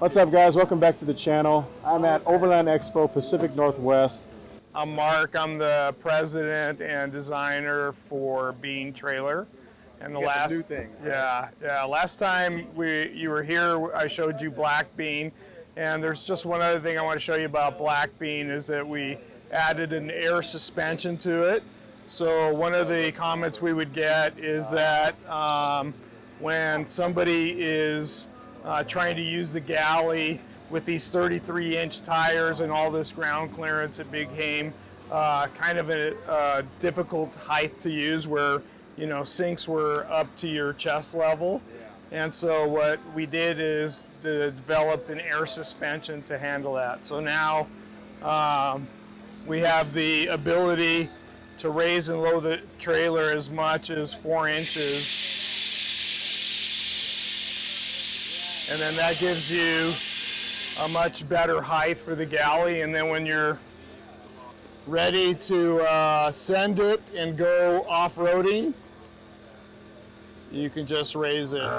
What's up, guys? Welcome back to the channel. I'm at Overland Expo Pacific Northwest. I'm Mark. I'm the president and designer for Bean Trailer. And the last new thing. last time you were here, I showed you Black Bean. And there's just one other thing I want to show you about Black Bean is that we added an air suspension to it. So one of the comments we would get is that when somebody is trying to use the galley with these 33-inch tires and all this ground clearance at Big Game, kind of a difficult height to use where, you know, sinks were up to your chest level. And so what we did is to develop an air suspension to handle that. So now we have the ability to raise and lower the trailer as much as 4 inches. And then that gives you a much better height for the galley. And then when you're ready to send it and go off-roading, you can just raise it. Yeah.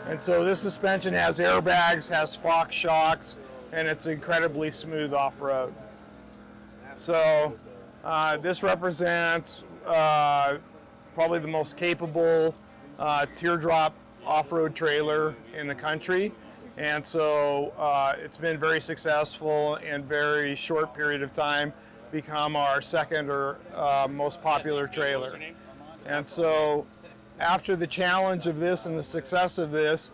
And so this suspension has airbags, has Fox shocks, and it's incredibly smooth off-road. So this represents probably the most capable teardrop off-road trailer in the country. And so it's been very successful in very short period of time, become our second or most popular trailer. And so after the challenge of this and the success of this,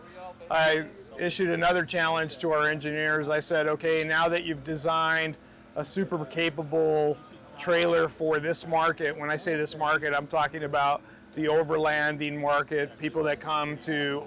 I issued another challenge to our engineers. I said, okay, now that you've designed a super capable trailer for this market. When I say this market, I'm talking about the overlanding market, people that come to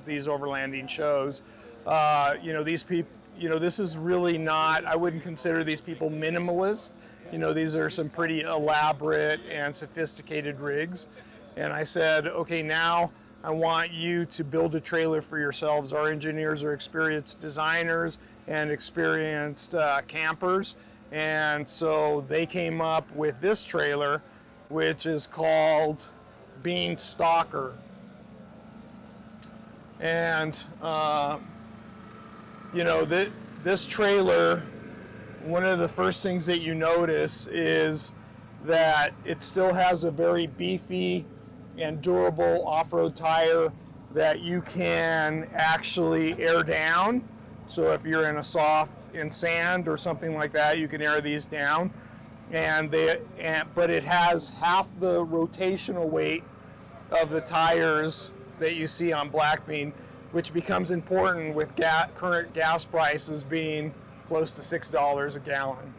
these overlanding shows. You know, these people, you know, this is really not, I wouldn't consider these people minimalist. You know, these are some pretty elaborate and sophisticated rigs. And I said, okay, now I want you to build a trailer for yourselves. Our engineers are experienced designers and experienced campers. And so they came up with this trailer, which is called Bean Stalker. And, you know, this trailer, one of the first things that you notice is that it still has a very beefy and durable off-road tire that you can actually air down. So if you're in sand or something like that, you can air these down. But it has half the rotational weight of the tires that you see on Black Bean, which becomes important with current gas prices being close to $6 a gallon.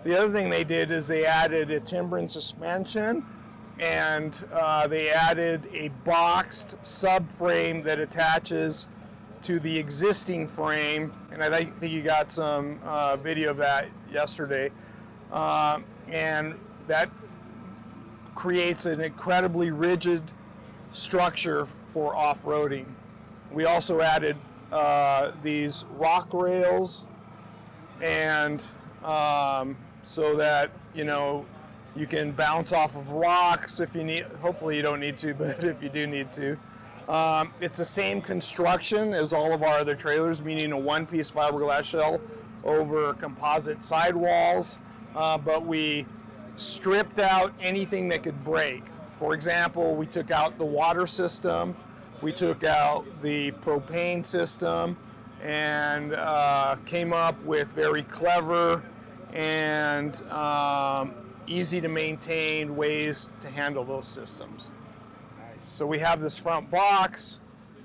The other thing they did is they added a timbering suspension, and they added a boxed subframe that attaches to the existing frame, and I think you got some video of that yesterday, and that creates an incredibly rigid structure for off-roading. We also added these rock rails, and so that, you know, you can bounce off of rocks if you need. Hopefully you don't need to, but if you do need to. It's the same construction as all of our other trailers, meaning a one-piece fiberglass shell over composite sidewalls, but we stripped out anything that could break. For example, we took out the water system, we took out the propane system, and came up with very clever and easy to maintain ways to handle those systems. Nice. So we have this front box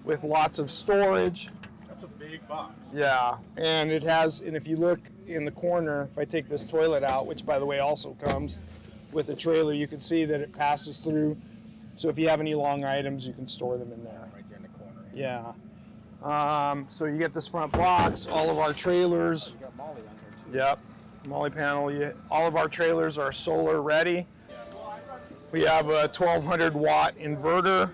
with lots of storage. That's a big box. Yeah, and it has, and if you look in the corner, if I take this toilet out, which by the way also comes with the trailer, you can see that it passes through. So if you have any long items, you can store them in there. Right there in the corner. Yeah. So you get this front box, all of our trailers. You got Molly on here too. Yep, Molly panel. All of our trailers are solar ready. We have a 1200 watt inverter.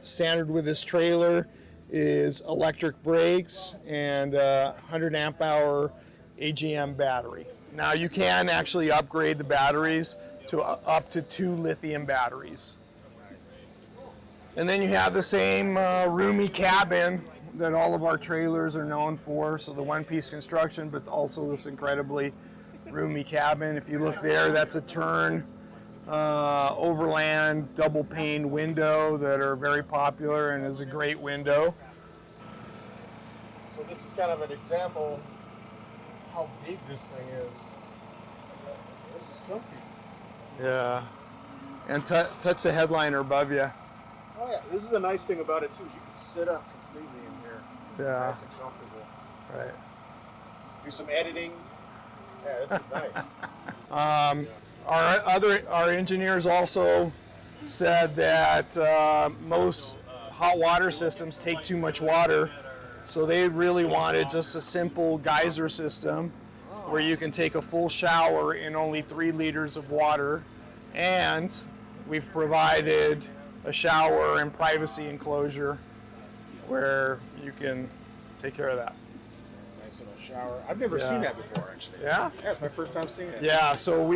Standard with this trailer is electric brakes and 100 amp hour AGM battery. Now you can actually upgrade the batteries to up to 2 lithium batteries. And then you have the same roomy cabin that all of our trailers are known for. So the one-piece construction, but also this incredibly roomy cabin. If you look there, that's a turn overland double pane window that are very popular and is a great window. So this is kind of an example how big this thing is. This is comfy. Yeah. And touch the headliner above you. Oh yeah, this is the nice thing about it too, is you can sit up completely in here. Yeah. Nice and comfortable. Right. Do some editing. Yeah, this is nice. Our engineers also said that most hot water systems take too much water, so they really wanted just a simple geyser system where you can take a full shower in only 3 liters of water, and we've provided a shower and privacy enclosure where you can take care of that. Nice little shower. I've never seen that before, actually. Yeah? Yeah, it's my first time seeing it. Yeah, so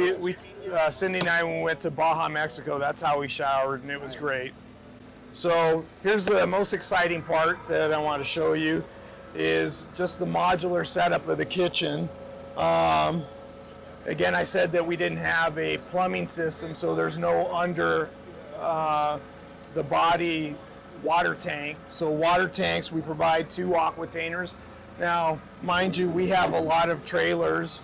Cindy and I, when we went to Baja, Mexico, that's how we showered, and it was great. So here's the most exciting part that I want to show you, is just the modular setup of the kitchen. Again, I said that we didn't have a plumbing system, so there's no under the body water tank. So water tanks, we provide 2 aquatainers. Now, mind you, we have a lot of trailers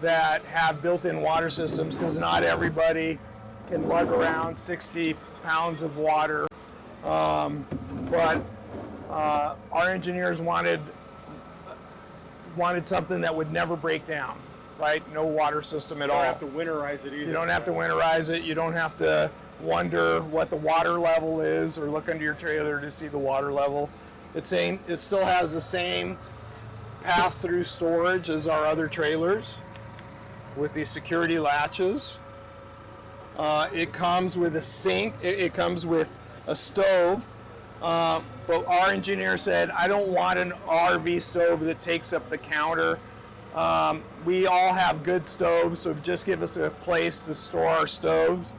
that have built-in water systems because not everybody can lug around 60 pounds of water. But our engineers wanted something that would never break down, right? No water system at all. You don't have to winterize it either. You don't have to winterize it. You don't have to wonder what the water level is or look under your trailer to see the water level. It still has the same pass-through storage as our other trailers with these security latches. It comes with a sink. It comes with a stove. But our engineer said, I don't want an RV stove that takes up the counter. We all have good stoves, so just give us a place to store our stoves.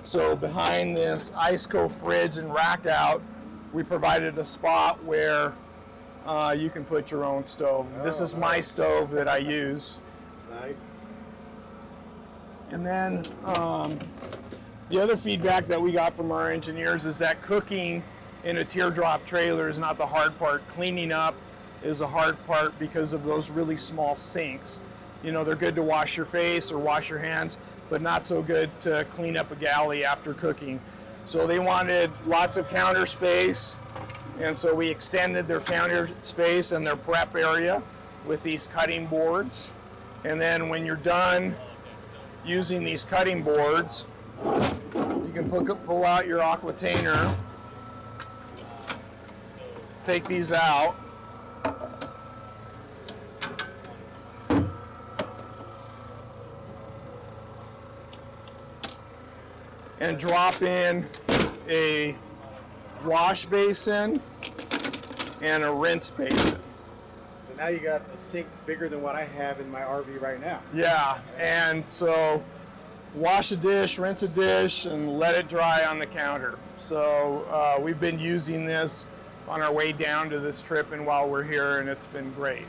So behind this Iceco fridge and rack out, we provided a spot where you can put your own stove. This is my stove that I use. Nice. And then the other feedback that we got from our engineers is that cooking in a teardrop trailer is not the hard part. Cleaning up is the hard part because of those really small sinks. You know, they're good to wash your face or wash your hands, but not so good to clean up a galley after cooking. So they wanted lots of counter space, and so we extended their counter space and their prep area with these cutting boards. And then when you're done using these cutting boards, you can pull out your aquatainer, take these out, and drop in a wash basin and a rinse basin. So now you got a sink bigger than what I have in my RV right now. Yeah, and so wash a dish, rinse a dish, and let it dry on the counter. So we've been using this on our way down to this trip and while we're here, and it's been great.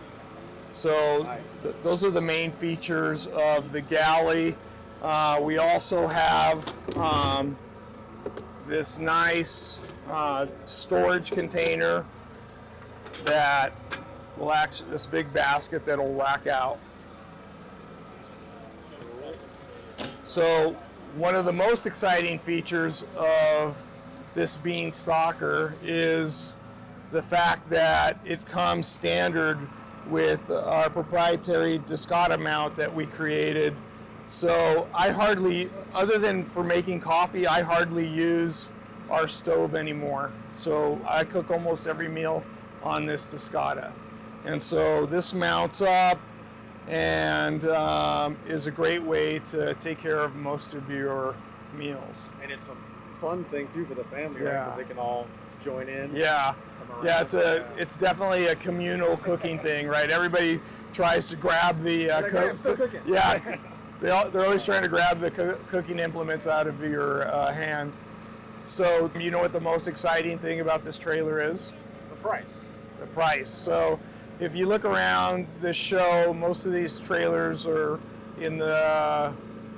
So nice. Those are the main features of the galley. We also have this nice storage container that will actually, this big basket that'll rack out. So one of the most exciting features of this Bean Stalker is the fact that it comes standard with our proprietary Discata mount that we created. So I hardly, other than for making coffee, I hardly use our stove anymore. So I cook almost every meal on this Discata. And so this mounts up and is a great way to take care of most of your meals. And it's a fun thing too for the family, right? Yeah. Because they can all join in. Yeah, yeah, it's definitely a communal cooking thing, right? Everybody tries to grab the I'm still cooking. Yeah, they're always trying to grab the cooking implements out of your hand. So you know what the most exciting thing about this trailer is? The price. The price. So if you look around this show, most of these trailers are in the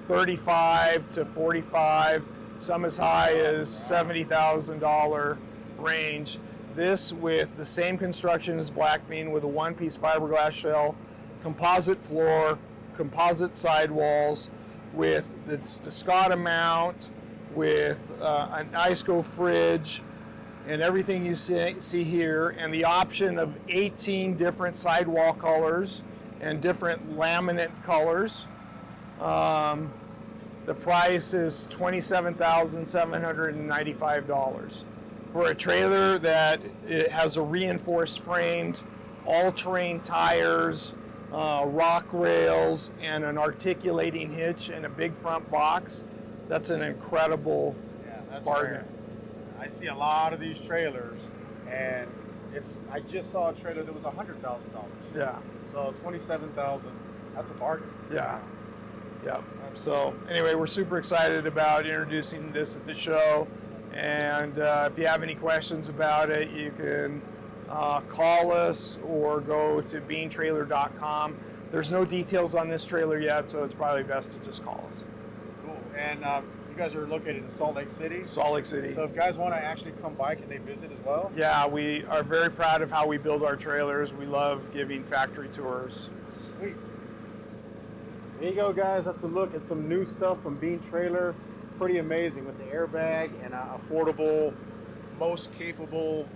35 to 45, some as high as $70,000 range. This with the same construction as Black Bean, with a one-piece fiberglass shell, composite floor, composite sidewalls, with this Discata mount, with an ISCO fridge, and everything you see here, and the option of 18 different sidewall colors and different laminate colors. The price is $27,795 for a trailer that it has a reinforced framed, all-terrain tires, rock rails, and an articulating hitch and a big front box. That's an incredible bargain. Rare. I see a lot of these trailers, and I just saw a trailer that was $100,000. Yeah. So $27,000. That's a bargain. Yeah. Yeah. So anyway, we're super excited about introducing this at the show, and if you have any questions about it, you can call us or go to beantrailer.com. There's no details on this trailer yet, so it's probably best to just call us. Cool. And you guys are located in Salt Lake City? Salt Lake City. So if guys want to actually come by, can they visit as well? Yeah, we are very proud of how we build our trailers. We love giving factory tours. Sweet. There you go, guys. That's a look at some new stuff from Bean Trailer. Pretty amazing with the airbag and an affordable, most capable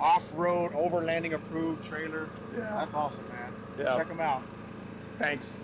off-road, overlanding approved trailer. Yeah. That's awesome, man. Yeah. Check them out. Thanks.